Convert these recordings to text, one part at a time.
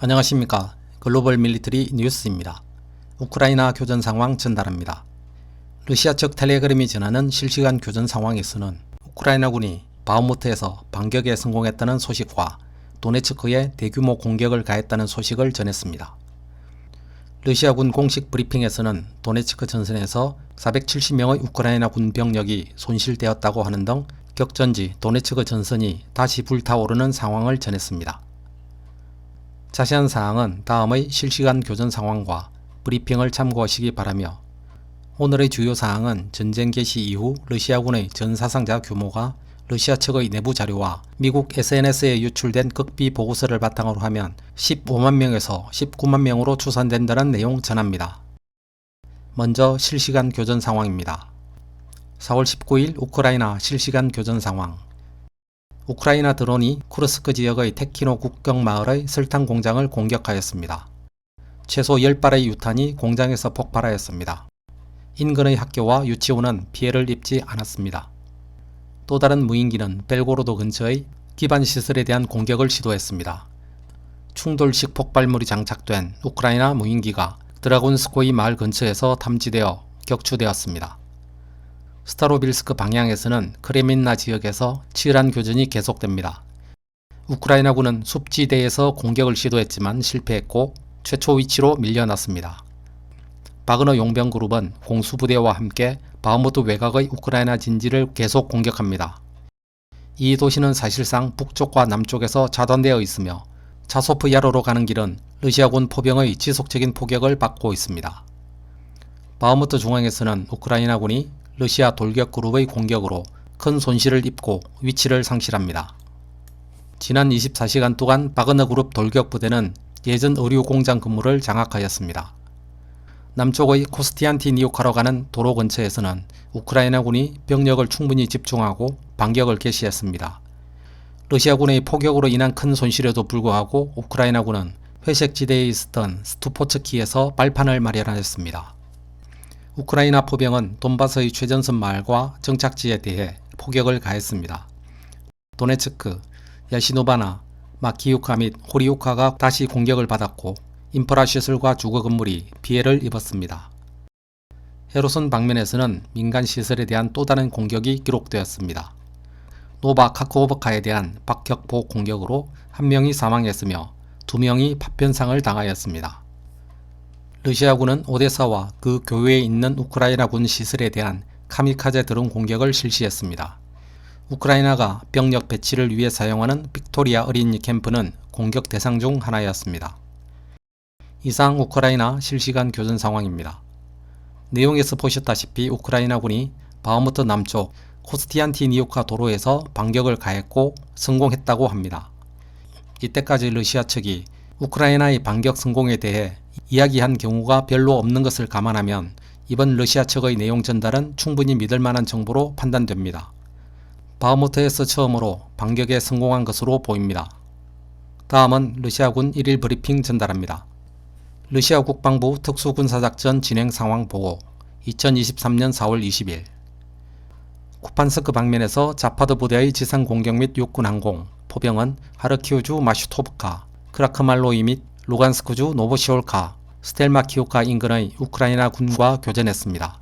안녕하십니까. 글로벌 밀리터리 뉴스입니다. 우크라이나 교전 상황 전달합니다. 러시아 측 텔레그램이 전하는 실시간 교전 상황에서는 우크라이나군이 바흐무트에서 반격에 성공했다는 소식과 도네츠크에 대규모 공격을 가했다는 소식을 전했습니다. 러시아군 공식 브리핑에서는 도네츠크 전선에서 470명의 우크라이나 군 병력이 손실되었다고 하는 등 격전지 도네츠크 전선이 다시 불타오르는 상황을 전했습니다. 자세한 사항은 다음의 실시간 교전 상황과 브리핑을 참고하시기 바라며, 오늘의 주요 사항은 전쟁 개시 이후 러시아군의 전 사상자 규모가 러시아 측의 내부 자료와 미국 SNS에 유출된 극비 보고서를 바탕으로 하면 15만 명에서 19만 명으로 추산된다는 내용 전합니다. 먼저 실시간 교전 상황입니다. 4월 19일 우크라이나 실시간 교전 상황. 우크라이나 드론이 쿠르스크 지역의 테키노 국경 마을의 설탕 공장을 공격하였습니다. 최소 10발의 유탄이 공장에서 폭발하였습니다. 인근의 학교와 유치원은 피해를 입지 않았습니다. 또 다른 무인기는 벨고로드 근처의 기반 시설에 대한 공격을 시도했습니다. 충돌식 폭발물이 장착된 우크라이나 무인기가 드라곤스코이 마을 근처에서 탐지되어 격추되었습니다. 스타로빌스크 방향에서는 크레민나 지역에서 치열한 교전이 계속됩니다. 우크라이나군은 숲지대에서 공격을 시도했지만 실패했고 최초 위치로 밀려났습니다. 바그너 용병 그룹은 공수부대와 함께 바흐무트 외곽의 우크라이나 진지를 계속 공격합니다. 이 도시는 사실상 북쪽과 남쪽에서 차단되어 있으며 차소프 야로로 가는 길은 러시아군 포병의 지속적인 포격을 받고 있습니다. 바흐무트 중앙에서는 우크라이나군이 러시아 돌격 그룹의 공격으로 큰 손실을 입고 위치를 상실합니다. 지난 24시간 동안 바그너 그룹 돌격 부대는 예전 의류 공장 근무를 장악하였습니다. 남쪽의 코스티안티니우카로 가는 도로 근처에서는 우크라이나군이 병력을 충분히 집중하고 반격을 개시했습니다. 러시아군의 포격으로 인한 큰 손실에도 불구하고 우크라이나군은 회색지대에 있었던 스투포츠키에서 발판을 마련하였습니다. 우크라이나 포병은 돈바스의 최전선 마을과 정착지에 대해 포격을 가했습니다. 도네츠크, 야시노바나, 마키유카 및 호리우카가 다시 공격을 받았고 인프라 시설과 주거 건물이 피해를 입었습니다. 헤르손 방면에서는 민간 시설에 대한 또 다른 공격이 기록되었습니다. 노바 카코오브카에 대한 박격포 공격으로 1명이 사망했으며 2명이 파편상을 당하였습니다. 러시아군은 오데사와 그 교외에 있는 우크라이나군 시설에 대한 카미카제 드론 공격을 실시했습니다. 우크라이나가 병력 배치를 위해 사용하는 빅토리아 어린이 캠프는 공격 대상 중 하나였습니다. 이상 우크라이나 실시간 교전 상황입니다. 내용에서 보셨다시피 우크라이나군이 바흐무트 남쪽 코스티안티니우카 도로에서 반격을 가했고 성공했다고 합니다. 이때까지 러시아 측이 우크라이나의 반격 성공에 대해 이야기한 경우가 별로 없는 것을 감안하면 이번 러시아 측의 내용 전달은 충분히 믿을 만한 정보로 판단됩니다. 바흐무트에서 처음으로 반격에 성공한 것으로 보입니다. 다음은 러시아군 1일 브리핑 전달합니다. 러시아 국방부 특수군사작전 진행 상황 보고 2023년 4월 20일 쿠판스크 방면에서 자파드 부대의 지상 공격 및 육군 항공, 포병은 하르키우주 마슈토브카, 크라크말로이 및 루간스크주 노보시올카, 스텔마키우카 인근의 우크라이나 군과 교전했습니다.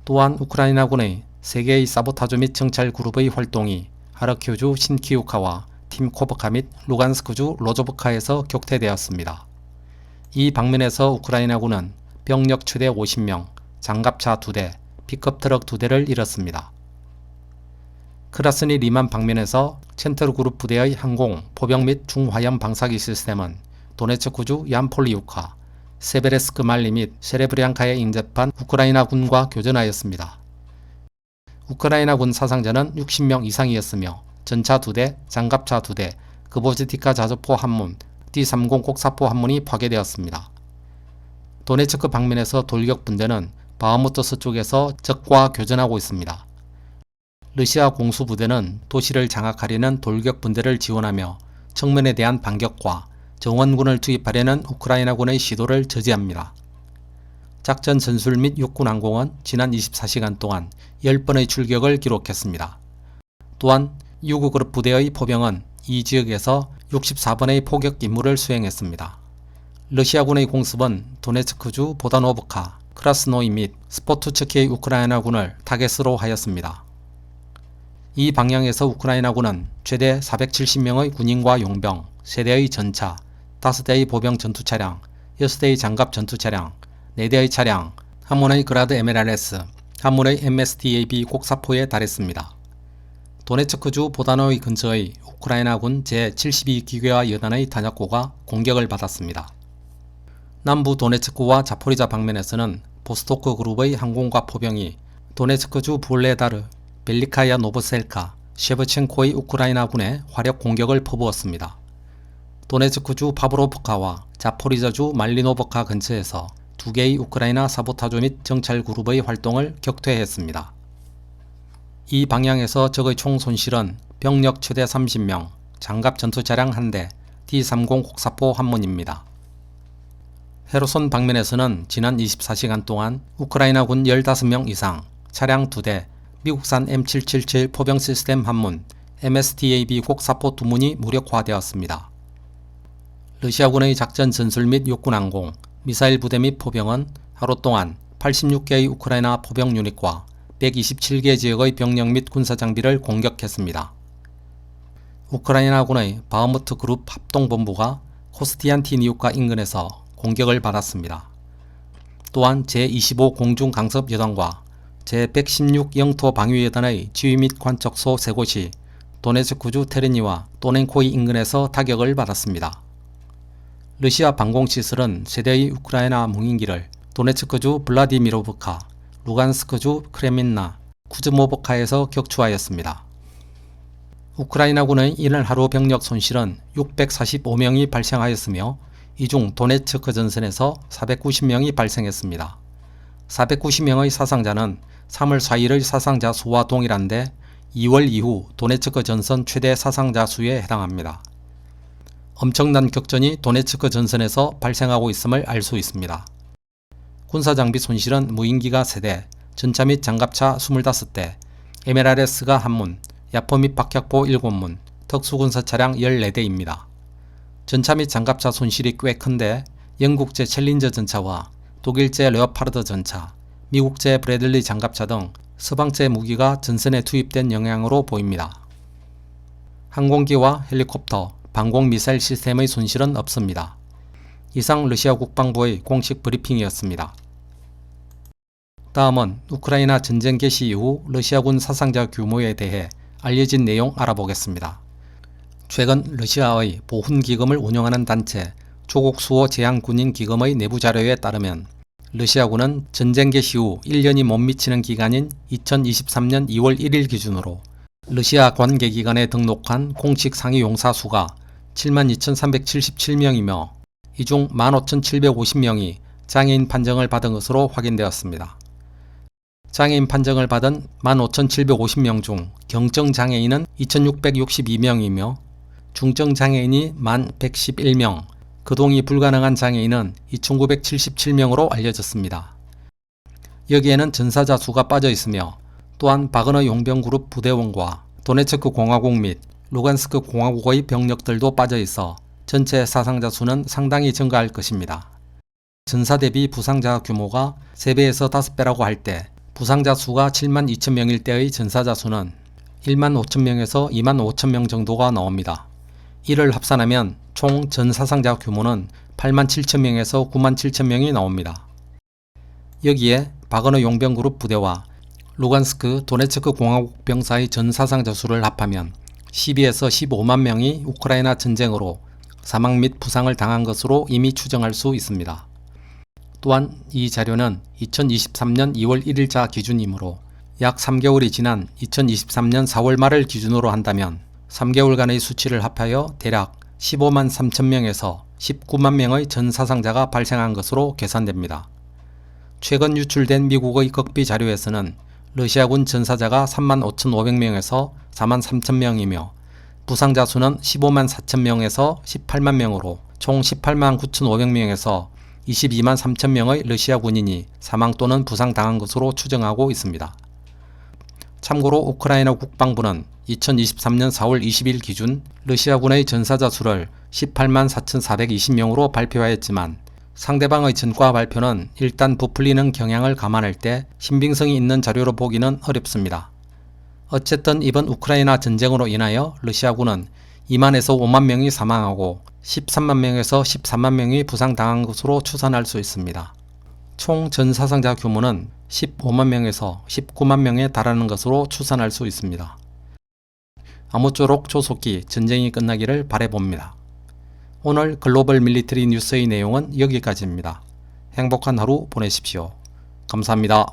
또한 우크라이나군의 3개의 사보타주 및 정찰 그룹의 활동이 하르키우주 신키우카와 팀코브카 및 루간스크주 로조브카에서 격퇴되었습니다. 이 방면에서 우크라이나군은 병력 최대 50명, 장갑차 2대, 픽업트럭 2대를 잃었습니다. 크라스니 리만 방면에서 첸터르 그룹 부대의 항공, 포병 및 중화염 방사기 시스템은 도네츠크주 얀폴리우카, 세베레스크 말리 및 세레브리앙카에 인접한 우크라이나 군과 교전하였습니다. 우크라이나군 사상자는 60명 이상이었으며 전차 2대, 장갑차 2대, 그보즈티카 자주포 한문, D30 곡사포 한문이 파괴되었습니다. 도네츠크 방면에서 돌격 분대는 바흐무트 서쪽에서 적과 교전하고 있습니다. 러시아 공수부대는 도시를 장악하려는 돌격 분대를 지원하며 정면에 대한 반격과 정원군을 투입하려는 우크라이나군의 시도를 저지합니다. 작전 전술 및 육군 항공은 지난 24시간 동안 10번의 출격을 기록했습니다. 또한 유구그룹 부대의 포병은 이 지역에서 64번의 포격 임무를 수행했습니다. 러시아군의 공습은 도네츠크주 보다노브카, 크라스노이 및 스포투츠키의 우크라이나군을 타겟으로 하였습니다. 이 방향에서 우크라이나군은 최대 470명의 군인과 용병, 3대의 전차, 5대의 보병 전투차량, 6대의 장갑 전투차량, 4대의 차량, 한문의 그라드 MLRS, 한문의 MSDAB 곡사포에 달했습니다. 도네츠크주 보다노이 근처의 우크라이나군 제72기계화 여단의 탄약고가 공격을 받았습니다. 남부 도네츠크와 자포리자 방면에서는 보스토크 그룹의 항공과 포병이 도네츠크주 볼레다르, 벨리카야 노브셀카, 셰브첸코의 우크라이나군에 화력 공격을 퍼부었습니다. 도네츠크주 파브로프카와 자포리자주 말리노브카 근처에서 2개의 우크라이나 사보타주 및 정찰 그룹의 활동을 격퇴했습니다. 이 방향에서 적의 총 손실은 병력 최대 30명, 장갑 전투차량 1대, D-30 곡사포 1문입니다. 헤르손 방면에서는 지난 24시간 동안 우크라이나군 15명 이상, 차량 2대, 미국산 M777 포병 시스템 1문, MSDAB 곡사포 2문이 무력화되었습니다. 러시아군의 작전 전술 및 육군 항공, 미사일 부대 및 포병은 하루 동안 86개의 우크라이나 포병 유닛과 127개 지역의 병력 및 군사장비를 공격했습니다. 우크라이나군의 바흐무트 그룹 합동본부가 코스티안티니우카 인근에서 공격을 받았습니다. 또한 제25 공중강습여단과 제116 영토방위여단의 지휘 및 관측소 3곳이 도네츠크주 테르니와 또넨코이 인근에서 타격을 받았습니다. 러시아 방공시설은 세대의 우크라이나 무인기를 도네츠크주 블라디미로브카, 루간스크주 크레민나, 쿠즈모브카에서 격추하였습니다. 우크라이나군의 이날 하루 병력 손실은 645명이 발생하였으며 이 중 도네츠크 전선에서 490명이 발생했습니다. 490명의 사상자는 3월 4일의 사상자 수와 동일한데 2월 이후 도네츠크 전선 최대 사상자 수에 해당합니다. 엄청난 격전이 도네츠크 전선에서 발생하고 있음을 알 수 있습니다. 군사장비 손실은 무인기가 3대, 전차 및 장갑차 25대, MLRS가 1문, 야포 및 박격포 7문, 특수군사차량 14대입니다. 전차 및 장갑차 손실이 꽤 큰데 영국제 챌린저 전차와 독일제 레오파르드 전차, 미국제 브래들리 장갑차 등 서방제 무기가 전선에 투입된 영향으로 보입니다. 항공기와 헬리콥터, 방공 미사일 시스템의 손실은 없습니다. 이상 러시아 국방부의 공식 브리핑이었습니다. 다음은 우크라이나 전쟁 개시 이후 러시아군 사상자 규모에 대해 알려진 내용 알아보겠습니다. 최근 러시아의 보훈기금을 운영하는 단체 조국수호 제한군인기금의 내부 자료에 따르면 러시아군은 전쟁 개시 후 1년이 못 미치는 기간인 2023년 2월 1일 기준으로 러시아 관계기관에 등록한 공식 상위 용사 수가 72,377명이며 이 중 15,750명이 장애인 판정을 받은 것으로 확인되었습니다. 장애인 판정을 받은 15,750명 중 경증장애인은 2,662명이며 중증장애인이 1,111명, 거동이 불가능한 장애인은 2,977명으로 알려졌습니다. 여기에는 전사자 수가 빠져 있으며 또한 바그너 용병그룹 부대원과 도네츠크 공화국 및 루간스크 공화국의 병력들도 빠져 있어 전체 사상자 수는 상당히 증가할 것입니다. 전사 대비 부상자 규모가 3배에서 5배라고 할 때 부상자 수가 7만 2천 명일 때의 전사자 수는 1만 5천 명에서 2만 5천 명 정도가 나옵니다. 이를 합산하면 총 전사상자 규모는 8만 7천 명에서 9만 7천 명이 나옵니다. 여기에 바그너 용병그룹 부대와 루간스크 도네츠크 공화국 병사의 전사상자 수를 합하면 12에서 15만 명이 우크라이나 전쟁으로 사망 및 부상을 당한 것으로 이미 추정할 수 있습니다. 또한 이 자료는 2023년 2월 1일자 기준이므로 약 3개월이 지난 2023년 4월 말을 기준으로 한다면 3개월간의 수치를 합하여 대략 15만 3천 명에서 19만 명의 전사상자가 발생한 것으로 계산됩니다. 최근 유출된 미국의 극비 자료에서는 러시아군 전사자가 3만 5,500명에서 4만 3천 명이며 부상자 수는 15만 4천 명에서 18만 명으로 총 18만 9,500명에서 22만 3천 명의 러시아 군인이 사망 또는 부상당한 것으로 추정하고 있습니다. 참고로 우크라이나 국방부는 2023년 4월 20일 기준 러시아군의 전사자 수를 18만 4,420명으로 발표하였지만 상대방의 전과 발표는 일단 부풀리는 경향을 감안할 때 신빙성이 있는 자료로 보기는 어렵습니다. 어쨌든 이번 우크라이나 전쟁으로 인하여 러시아군은 2만에서 5만 명이 사망하고 13만 명에서 14만 명이 부상당한 것으로 추산할 수 있습니다. 총 전사상자 규모는 15만 명에서 19만 명에 달하는 것으로 추산할 수 있습니다. 아무쪼록 조속히 전쟁이 끝나기를 바라봅니다. 오늘 글로벌 밀리터리 뉴스의 내용은 여기까지입니다. 행복한 하루 보내십시오. 감사합니다.